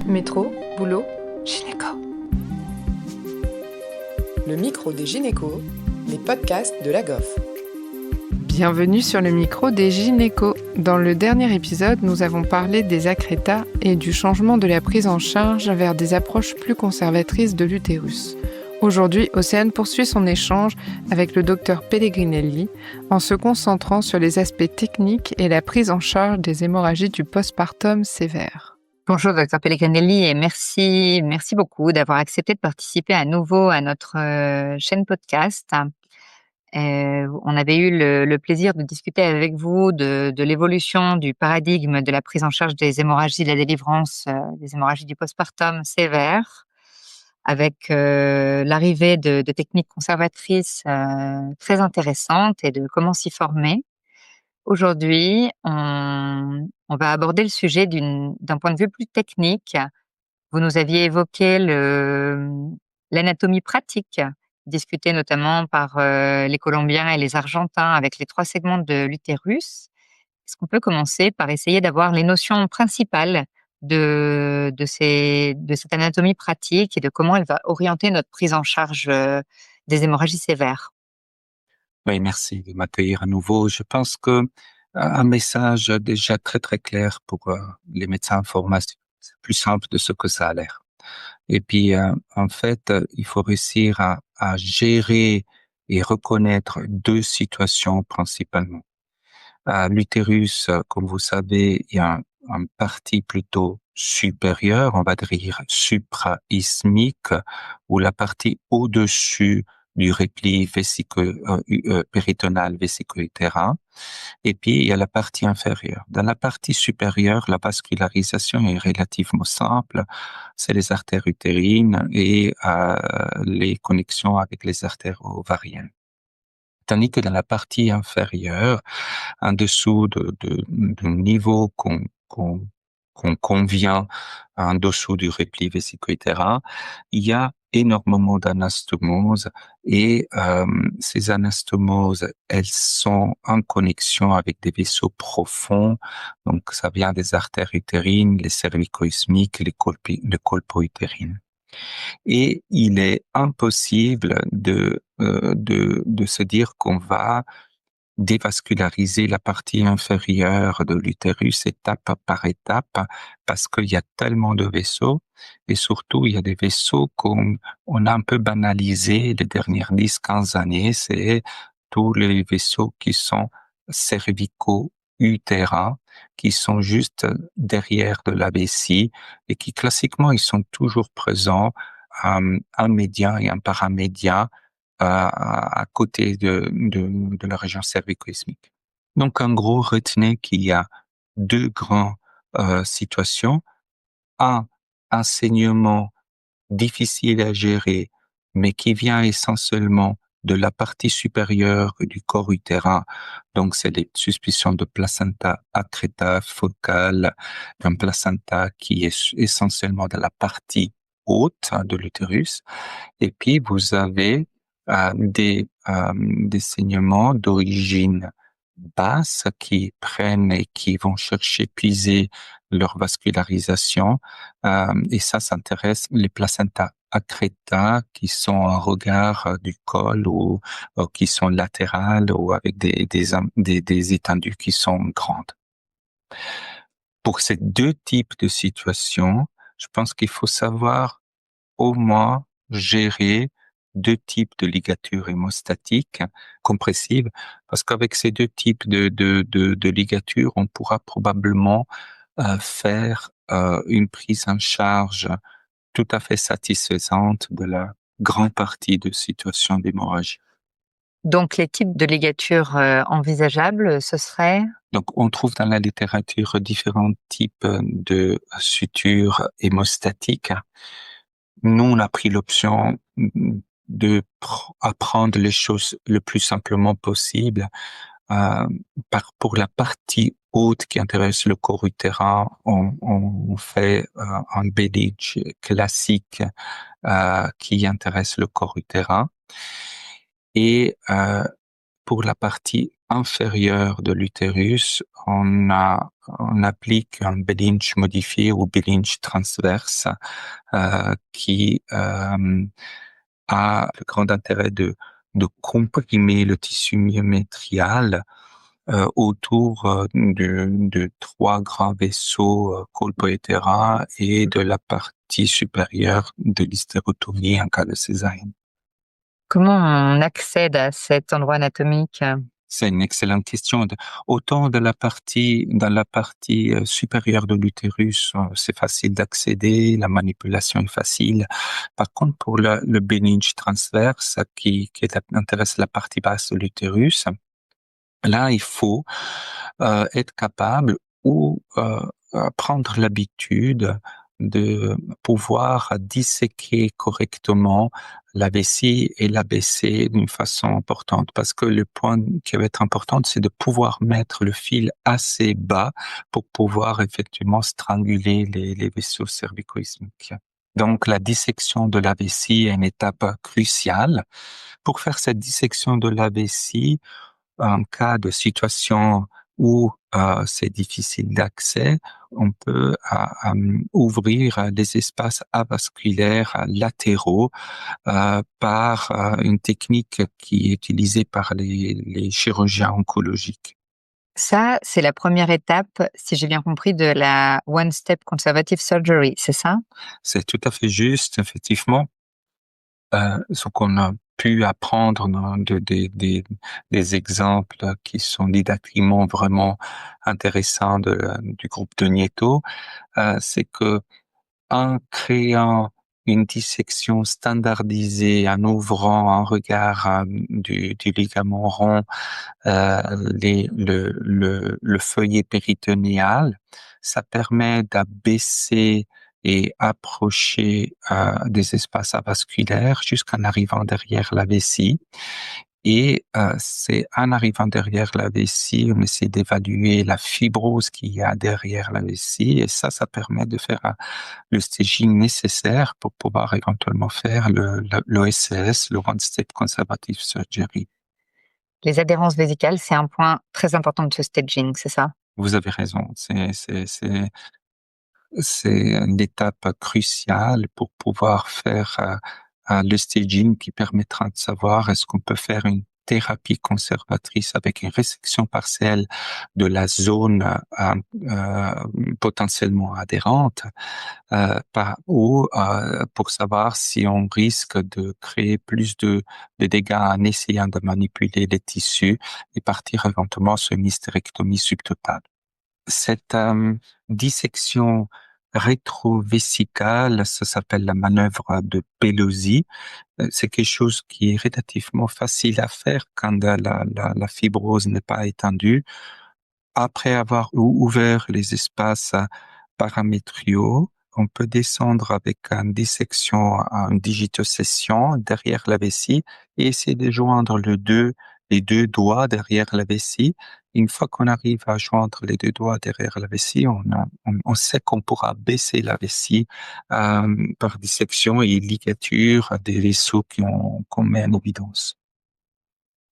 Métro, boulot, gynéco. Le micro des gynécos, les podcasts de la GOF. Bienvenue sur le micro des gynécos. Dans le dernier épisode, nous avons parlé des accrétas et du changement de la prise en charge vers des approches plus conservatrices de l'utérus. Aujourd'hui, Océane poursuit son échange avec le docteur Pellegrinelli en se concentrant sur les aspects techniques et la prise en charge des hémorragies du postpartum sévère. Bonjour, docteur Pellegrinelli, et merci beaucoup d'avoir accepté de participer à nouveau à notre chaîne podcast. On avait eu le plaisir de discuter avec vous de l'évolution du paradigme de la prise en charge des hémorragies de la délivrance, des hémorragies du postpartum sévère, avec l'arrivée de techniques conservatrices très intéressantes et de comment s'y former. Aujourd'hui, on va aborder le sujet d'un point de vue plus technique. Vous nous aviez évoqué l'anatomie pratique, discutée notamment par les Colombiens et les Argentins avec les 3 segments de l'utérus. Est-ce qu'on peut commencer par essayer d'avoir les notions principales de cette anatomie pratique et de comment elle va orienter notre prise en charge des hémorragies sévères? Oui, merci de m'accueillir à nouveau. Je pense que un message déjà très très clair pour les médecins en formation, c'est plus simple de ce que ça a l'air. Et puis en fait, il faut réussir à gérer et reconnaître 2 situations principalement. L'utérus, comme vous savez, il y a une partie plutôt supérieure, on va dire supraisthmique, ou la partie au-dessus du repli péritonéal vésiculaire. Et puis, il y a la partie inférieure. Dans la partie supérieure, la vascularisation est relativement simple. C'est les artères utérines et les connexions avec les artères ovariennes. Tandis que dans la partie inférieure, en dessous du niveau qu'on convient, en dessous du repli vésiculaire, il y a énormément d'anastomoses et ces anastomoses, elles sont en connexion avec des vaisseaux profonds. Donc, ça vient des artères utérines, les cervico-isthmiques, les colpo-utérines. Et il est impossible de se dire qu'on va dévasculariser la partie inférieure de l'utérus étape par étape parce qu'il y a tellement de vaisseaux et surtout il y a des vaisseaux qu'on a un peu banalisé les dernières 10-15 années, c'est tous les vaisseaux qui sont cervico-utérins, qui sont juste derrière de la vessie et qui classiquement ils sont toujours présents, un médian et un paramédian à côté de la région cervico-isthmique. Donc, en gros, retenez qu'il y a 2 grandes situations. Un enseignement difficile à gérer, mais qui vient essentiellement de la partie supérieure du corps utérin. Donc, c'est des suspicions de placenta accreta focale, d'un placenta qui est essentiellement dans la partie haute de l'utérus. Et puis, vous avez des saignements d'origine basse qui prennent et qui vont chercher puiser leur vascularisation. Et ça intéresse les placentas accreta qui sont en regard du col ou qui sont latérales ou avec des étendues qui sont grandes. Pour ces 2 types de situations, je pense qu'il faut savoir au moins gérer 2 types de ligatures hémostatiques compressives, parce qu'avec ces 2 types de ligatures, on pourra probablement faire une prise en charge tout à fait satisfaisante de la grande partie de situations d'hémorragie. Donc les types de ligatures envisageables, ce serait? Donc, on trouve dans la littérature différents types de sutures hémostatiques. Nous, on a pris l'option apprendre les choses le plus simplement possible. Pour la partie haute qui intéresse le corps utérin, on fait un BDH classique qui intéresse le corps utérin. Et pour la partie inférieure de l'utérus, on a on applique un Behlinger modifié ou Behlinger transverse qui a le grand intérêt de comprimer le tissu myométrial autour de trois grands vaisseaux colpoétérins et de la partie supérieure de l'hystérotomie en cas de césarienne. Comment on accède à cet endroit anatomique? C'est une excellente question. Autant dans la partie supérieure de l'utérus, c'est facile d'accéder, la manipulation est facile. Par contre, pour le Behlinger transverse qui intéresse la partie basse de l'utérus, là, il faut être capable ou prendre l'habitude de pouvoir disséquer correctement la vessie et l'abaisser d'une façon importante. Parce que le point qui va être important, c'est de pouvoir mettre le fil assez bas pour pouvoir effectivement stranguler les vaisseaux cervico-isthmiques. Donc, la dissection de la vessie est une étape cruciale. Pour faire cette dissection de la vessie, en cas de situation où c'est difficile d'accès, on peut ouvrir des espaces avasculaires latéraux par une technique qui est utilisée par les chirurgiens oncologiques. Ça, c'est la première étape, si j'ai bien compris, de la One Step Conservative Surgery, c'est ça? C'est tout à fait juste, effectivement. Ce qu'on a pu apprendre des exemples qui sont didactiquement vraiment intéressants du groupe de Nieto, c'est que en créant une dissection standardisée, en ouvrant un regard du ligament rond, le feuillet péritonéal, ça permet d'abaisser et approcher des espaces avasculaires jusqu'en arrivant derrière la vessie. Et c'est en arrivant derrière la vessie, on essaie d'évaluer la fibrose qu'il y a derrière la vessie, et ça permet de faire le staging nécessaire pour pouvoir éventuellement faire l'OSCS, le One Step Conservative Surgery. Les adhérences vésicales, c'est un point très important de ce staging, c'est ça? Vous avez raison, c'est une étape cruciale pour pouvoir faire le staging qui permettra de savoir est-ce qu'on peut faire une thérapie conservatrice avec une résection partielle de la zone potentiellement adhérente ou pour savoir si on risque de créer plus de dégâts en essayant de manipuler les tissus et partir éventuellement sur une hystérectomie subtotale. Cette dissection rétrovésicale, ça s'appelle la manœuvre de Pelosi. C'est quelque chose qui est relativement facile à faire quand la fibrose n'est pas étendue. Après avoir ouvert les espaces paramétriaux, on peut descendre avec une dissection, une digitosession derrière la vessie et essayer de joindre les deux doigts derrière la vessie. Une fois qu'on arrive à joindre les deux doigts derrière la vessie, on sait qu'on pourra baisser la vessie par dissection et ligature des vaisseaux qu'on met en évidence.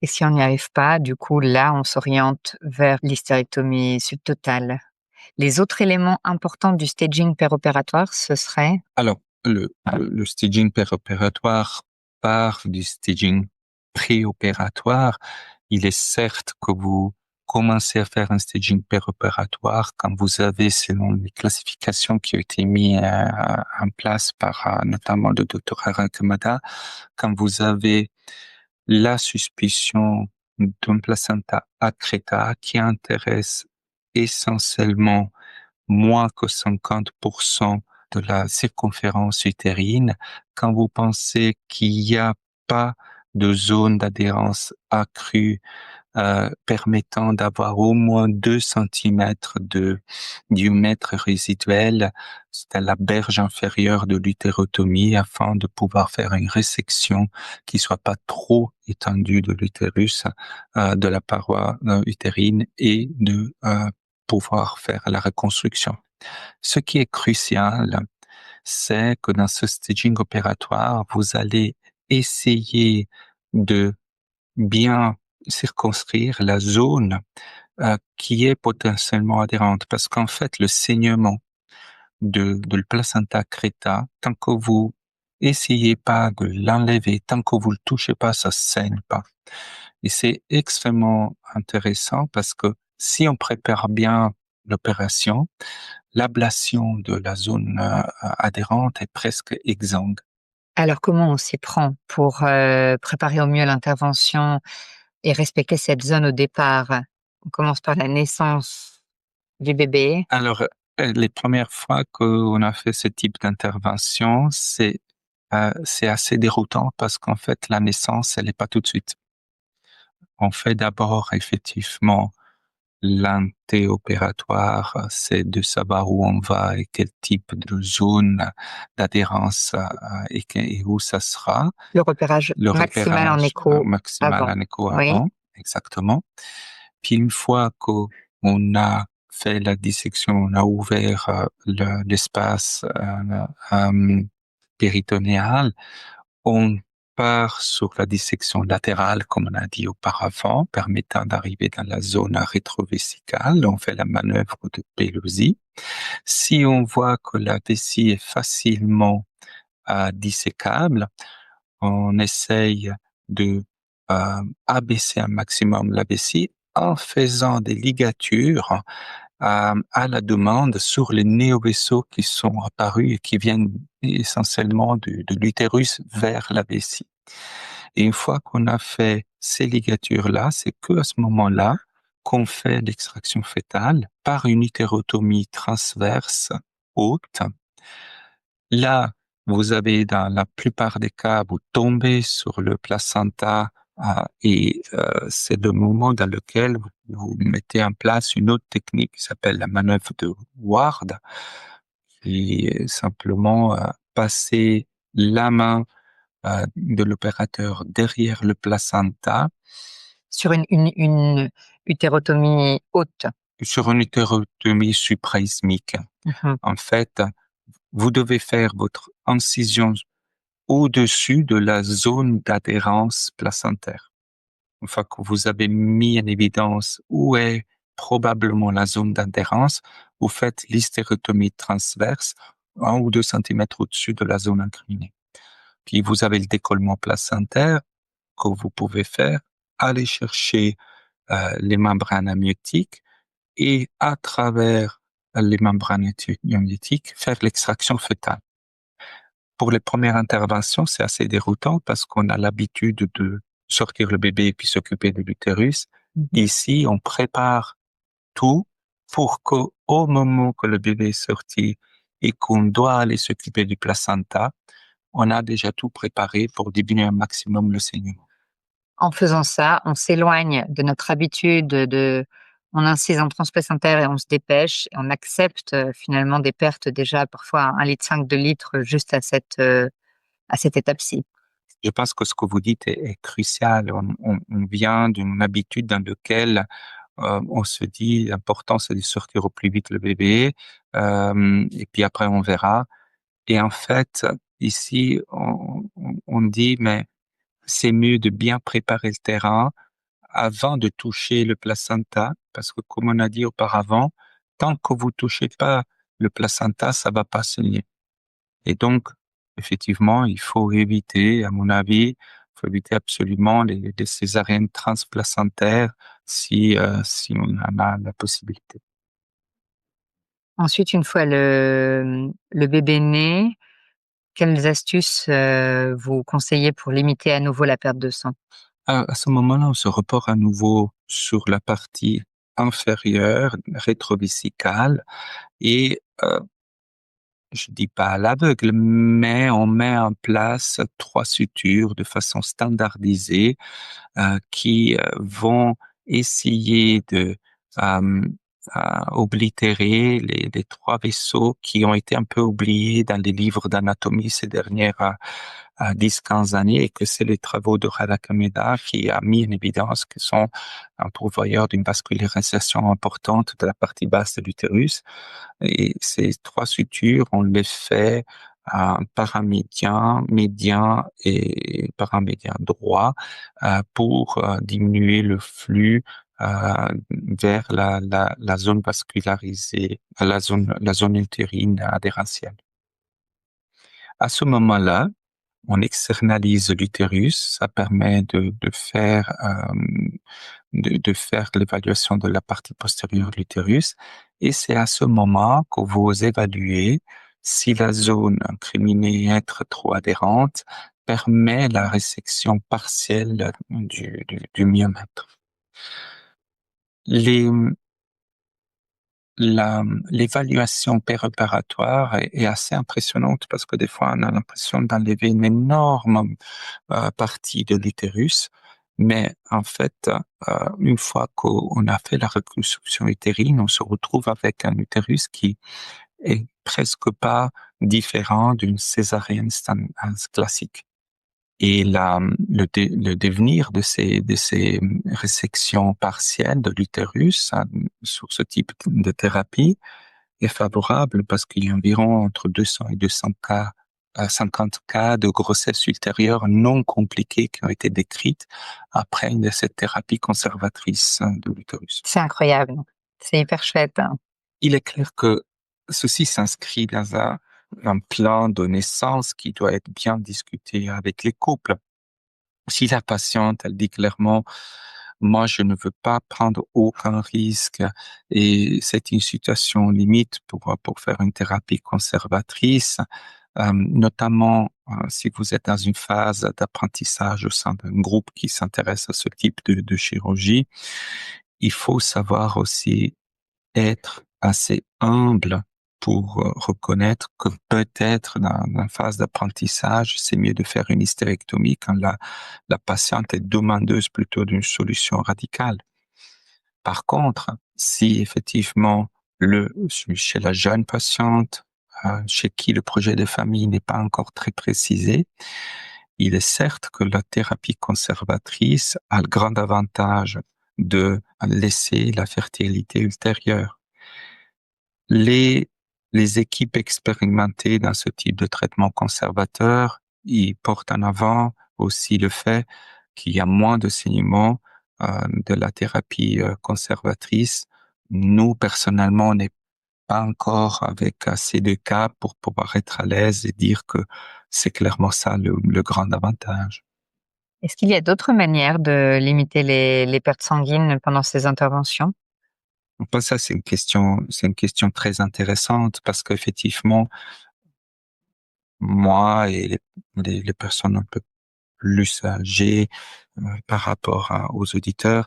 Et si on n'y arrive pas, du coup, là, on s'oriente vers l'hystérectomie subtotale. Les autres éléments importants du staging péropératoire, ce serait? Alors, le staging péropératoire part du staging préopératoire. Il est certes que vous commencez à faire un staging péropératoire quand vous avez, selon les classifications qui ont été mises en place par notamment le Dr. Arakamada, quand vous avez la suspicion d'un placenta accreta qui intéresse essentiellement moins que 50% de la circonférence utérine, quand vous pensez qu'il n'y a pas de zone d'adhérence accrue permettant d'avoir au moins 2 centimètres du mètre résiduel, c'est à la berge inférieure de l'utérotomie afin de pouvoir faire une résection qui soit pas trop étendue de l'utérus, de la paroi utérine et de pouvoir faire la reconstruction. Ce qui est crucial, c'est que dans ce staging opératoire, vous allez essayer de bien circonscrire la zone qui est potentiellement adhérente, parce qu'en fait, le saignement de le placenta crêta, tant que vous essayez pas de l'enlever, tant que vous le touchez pas, ça saigne pas. Et c'est extrêmement intéressant parce que si on prépare bien l'opération, l'ablation de la zone adhérente est presque exsangue. Alors comment on s'y prend pour préparer au mieux l'intervention et respecter cette zone au départ? On commence par la naissance du bébé. Alors, les premières fois qu'on a fait ce type d'intervention, c'est assez déroutant parce qu'en fait, la naissance, elle n'est pas tout de suite. On fait d'abord effectivement l'antéopératoire, c'est de savoir où on va et quel type de zone d'adhérence et où ça sera. Le repérage Le maximal en repérage écho maximal avant. en écho Oui. avant, exactement. Puis une fois qu'on a fait la dissection, on a ouvert l'espace péritonéal, on part sur la dissection latérale, comme on a dit auparavant, permettant d'arriver dans la zone rétrovésicale. On fait la manœuvre de Pelosi. Si on voit que la vessie est facilement dissécable, on essaye de abaisser un maximum la vessie en faisant des ligatures à la demande sur les néovaisseaux qui sont apparus et qui viennent essentiellement de l'utérus vers la vessie. Et une fois qu'on a fait ces ligatures-là, c'est que à ce moment-là qu'on fait l'extraction fœtale par une utérotomie transverse haute. Là, vous avez dans la plupart des cas, vous tombez sur le placenta et c'est le moment dans lequel vous mettez en place une autre technique qui s'appelle la manœuvre de Ward, qui est simplement passer la main de l'opérateur derrière le placenta Sur une utérotomie haute. sur une utérotomie supraismique. Mhm. En fait, vous devez faire votre incision au-dessus de la zone d'adhérence placentaire. Une fois que vous avez mis en évidence où est probablement la zone d'adhérence, vous faites l'hystérotomie transverse 1 ou 2 centimètres au-dessus de la zone incriminée. Puis vous avez le décollement placentaire que vous pouvez faire, aller chercher les membranes amniotiques et à travers les membranes amniotiques, faire l'extraction fœtale. Pour les premières interventions, c'est assez déroutant parce qu'on a l'habitude de sortir le bébé et puis s'occuper de l'utérus. Ici, on prépare tout pour qu'au moment que le bébé est sorti et qu'on doit aller s'occuper du placenta, on a déjà tout préparé pour diminuer un maximum le saignement. En faisant ça, on s'éloigne de notre habitude on incise en transplacentaire et on se dépêche et on accepte finalement des pertes déjà parfois 1,5 litre, 2 litres juste à cette étape-ci. Je pense que ce que vous dites est crucial. On vient d'une habitude dans laquelle on se dit l'important c'est de sortir au plus vite le bébé et puis après on verra. Et en fait, ici, on dit mais c'est mieux de bien préparer le terrain avant de toucher le placenta parce que comme on a dit auparavant, tant que vous touchez pas le placenta, ça va pas saigner. Et donc, effectivement, il faut éviter, à mon avis, il faut éviter absolument les césariennes transplacentaires si on en a la possibilité. Ensuite, une fois le bébé né, quelles astuces vous conseillez pour limiter à nouveau la perte de sang? À ce moment-là, on se reporte à nouveau sur la partie inférieure, rétrovésicale, et je dis pas à l'aveugle, mais on met en place 3 sutures de façon standardisée qui vont essayer de euh, oblitérer les 3 vaisseaux qui ont été un peu oubliés dans les livres d'anatomie ces dernières 10-15 années et que c'est les travaux de Radakameda qui a mis en évidence qu'ils sont un pourvoyeur d'une vascularisation importante de la partie basse de l'utérus. Et ces 3 sutures, on les fait paramédian, médian et paramédian droit pour diminuer le flux vers la zone vascularisée, la zone utérine adhérentielle. À ce moment-là, on externalise l'utérus, ça permet de faire l'évaluation de la partie postérieure de l'utérus, et c'est à ce moment que vous évaluez si la zone incriminée être trop adhérente permet la résection partielle du myomètre. L'évaluation préopératoire est assez impressionnante parce que des fois on a l'impression d'enlever une énorme partie de l'utérus, mais en fait, une fois qu'on a fait la reconstruction utérine, on se retrouve avec un utérus qui est presque pas différent d'une césarienne classique. Et le devenir de ces résections partielles de l'utérus sur ce type de thérapie est favorable parce qu'il y a environ entre 200 et 200 cas, 50 cas de grossesse ultérieure non compliquées qui ont été décrites après une de ces thérapies conservatrices de l'utérus. C'est incroyable. C'est hyper chouette. Il est clair que ceci s'inscrit dans un plan de naissance qui doit être bien discuté avec les couples. Si la patiente, elle dit clairement, moi, je ne veux pas prendre aucun risque et c'est une situation limite pour faire une thérapie conservatrice, notamment si vous êtes dans une phase d'apprentissage au sein d'un groupe qui s'intéresse à ce type de chirurgie, il faut savoir aussi être assez humble pour reconnaître que peut-être dans une phase d'apprentissage, c'est mieux de faire une hystérectomie quand la patiente est demandeuse plutôt d'une solution radicale. Par contre, si effectivement chez la jeune patiente, chez qui le projet de famille n'est pas encore très précisé, il est certes que la thérapie conservatrice a le grand avantage de laisser la fertilité ultérieure. Les équipes expérimentées dans ce type de traitement conservateur, ils portent en avant aussi le fait qu'il y a moins de saignements de la thérapie conservatrice. Nous, personnellement, on n'est pas encore avec assez de cas pour pouvoir être à l'aise et dire que c'est clairement ça le grand avantage. Est-ce qu'il y a d'autres manières de limiter les pertes sanguines pendant ces interventions? Donc ça, c'est une question très intéressante parce qu'effectivement, moi et les personnes un peu plus âgées par rapport aux auditeurs,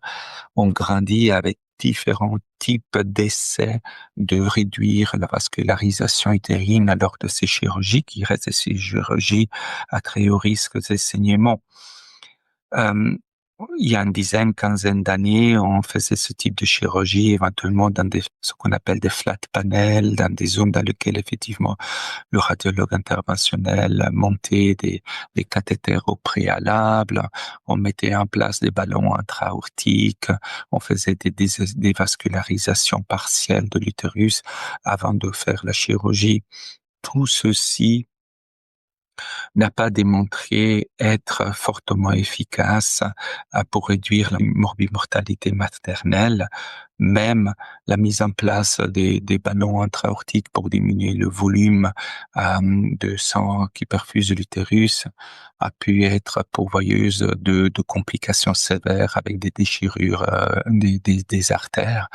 on grandit avec différents types d'essais de réduire la vascularisation utérine lors de ces chirurgies qui restent des chirurgies à très haut risque de saignement. Il y a une dizaine, quinzaine d'années, on faisait ce type de chirurgie éventuellement dans ce qu'on appelle des flat panels, dans des zones dans lesquelles effectivement le radiologue interventionnel montait des cathéters au préalable, on mettait en place des ballons intra-aortiques, on faisait des vascularisations partielles de l'utérus avant de faire la chirurgie. Tout ceci n'a pas démontré être fortement efficace pour réduire la morbimortalité maternelle. Même la mise en place des ballons intra-aortiques pour diminuer le volume de sang qui perfuse l'utérus a pu être pourvoyeuse de complications sévères avec des déchirures des artères.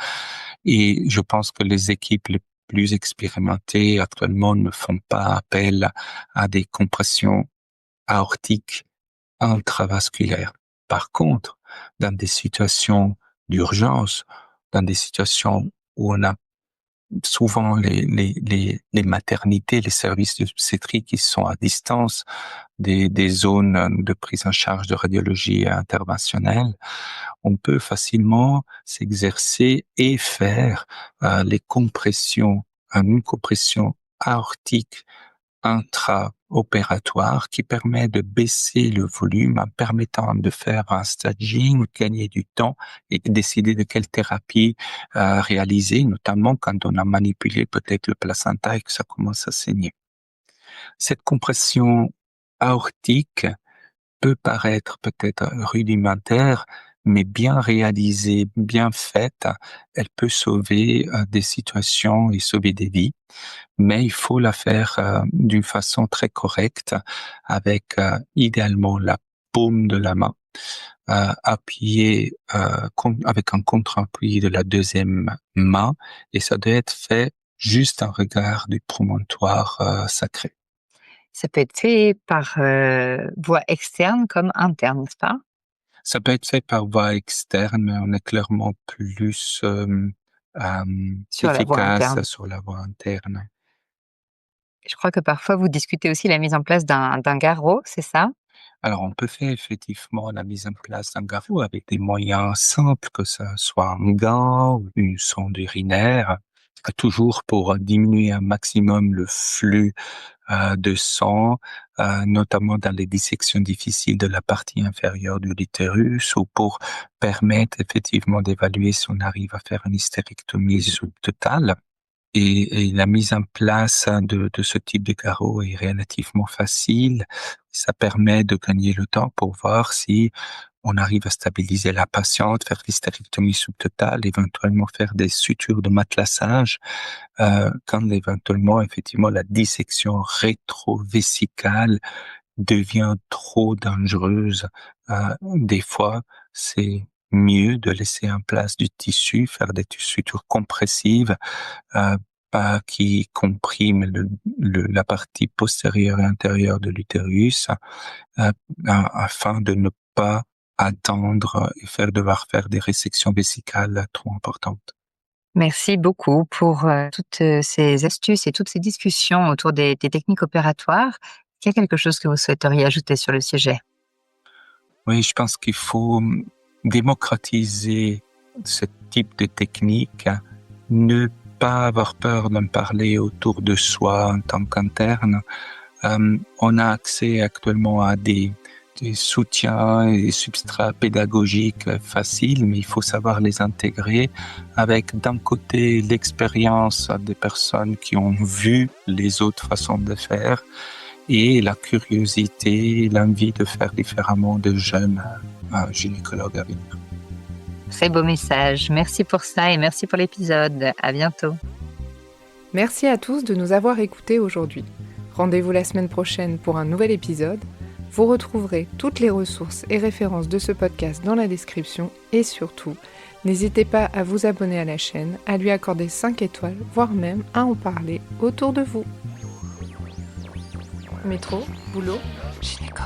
Et je pense que les équipes les plus expérimentées actuellement ne font pas appel à des compressions aortiques intravasculaires. Par contre, dans des situations d'urgence, dans des situations où on a souvent les maternités, les services d'obstétrique qui sont à distance des zones de prise en charge de radiologie interventionnelle, on peut facilement s'exercer et faire les compressions, une compression aortique intra-opératoire qui permet de baisser le volume en permettant de faire un staging, gagner du temps et décider de quelle thérapie réaliser, notamment quand on a manipulé peut-être le placenta et que ça commence à saigner. Cette compression aortique peut paraître peut-être rudimentaire, mais bien réalisée, bien faite, elle peut sauver des situations et sauver des vies. Mais il faut la faire d'une façon très correcte, avec idéalement la paume de la main, appuyée avec un contre-appui de la deuxième main, et ça doit être fait juste en regard du promontoire sacré. Ça peut être fait par voie externe comme interne, n'est-ce pas? Ça peut être fait par voie externe, mais on est clairement plus Sur la voie efficace interne. sur la voie interne. Je crois que parfois vous discutez aussi la mise en place d'un garrot, c'est ça? Alors, on peut faire effectivement la mise en place d'un garrot avec des moyens simples, que ça soit un gant ou une sonde urinaire, toujours pour diminuer un maximum le flux de sang, notamment dans les dissections difficiles de la partie inférieure de l'utérus, ou pour permettre effectivement d'évaluer si on arrive à faire une hystérectomie subtotale. Et la mise en place de ce type de carreau est relativement facile. Ça permet de gagner le temps pour voir si on arrive à stabiliser la patiente, faire l'hystérectomie subtotale, éventuellement faire des sutures de matelassage, quand éventuellement, effectivement, la dissection rétrovésicale devient trop dangereuse. Des fois, c'est mieux de laisser en place du tissu, faire des sutures compressives, euh, pas qui compriment la partie postérieure et intérieure de l'utérus, euh, afin de ne pas attendre et devoir faire des résections vésicales trop importantes. Merci beaucoup pour toutes ces astuces et toutes ces discussions autour des techniques opératoires. Est-ce qu'il y a quelque chose que vous souhaiteriez ajouter sur le sujet? Oui, je pense qu'il faut démocratiser ce type de technique, ne pas avoir peur d'en parler autour de soi en tant qu'interne. On a accès actuellement à des soutiens et des substrats pédagogiques faciles, mais il faut savoir les intégrer avec, d'un côté, l'expérience des personnes qui ont vu les autres façons de faire, et la curiosité, l'envie de faire différemment de jeunes gynécologues à venir. Très beau message. Merci pour ça et merci pour l'épisode. À bientôt. Merci à tous de nous avoir écoutés aujourd'hui. Rendez-vous la semaine prochaine pour un nouvel épisode. Vous retrouverez toutes les ressources et références de ce podcast dans la description, et surtout, n'hésitez pas à vous abonner à la chaîne, à lui accorder 5 étoiles, voire même à en parler autour de vous. Métro, boulot, gynéco.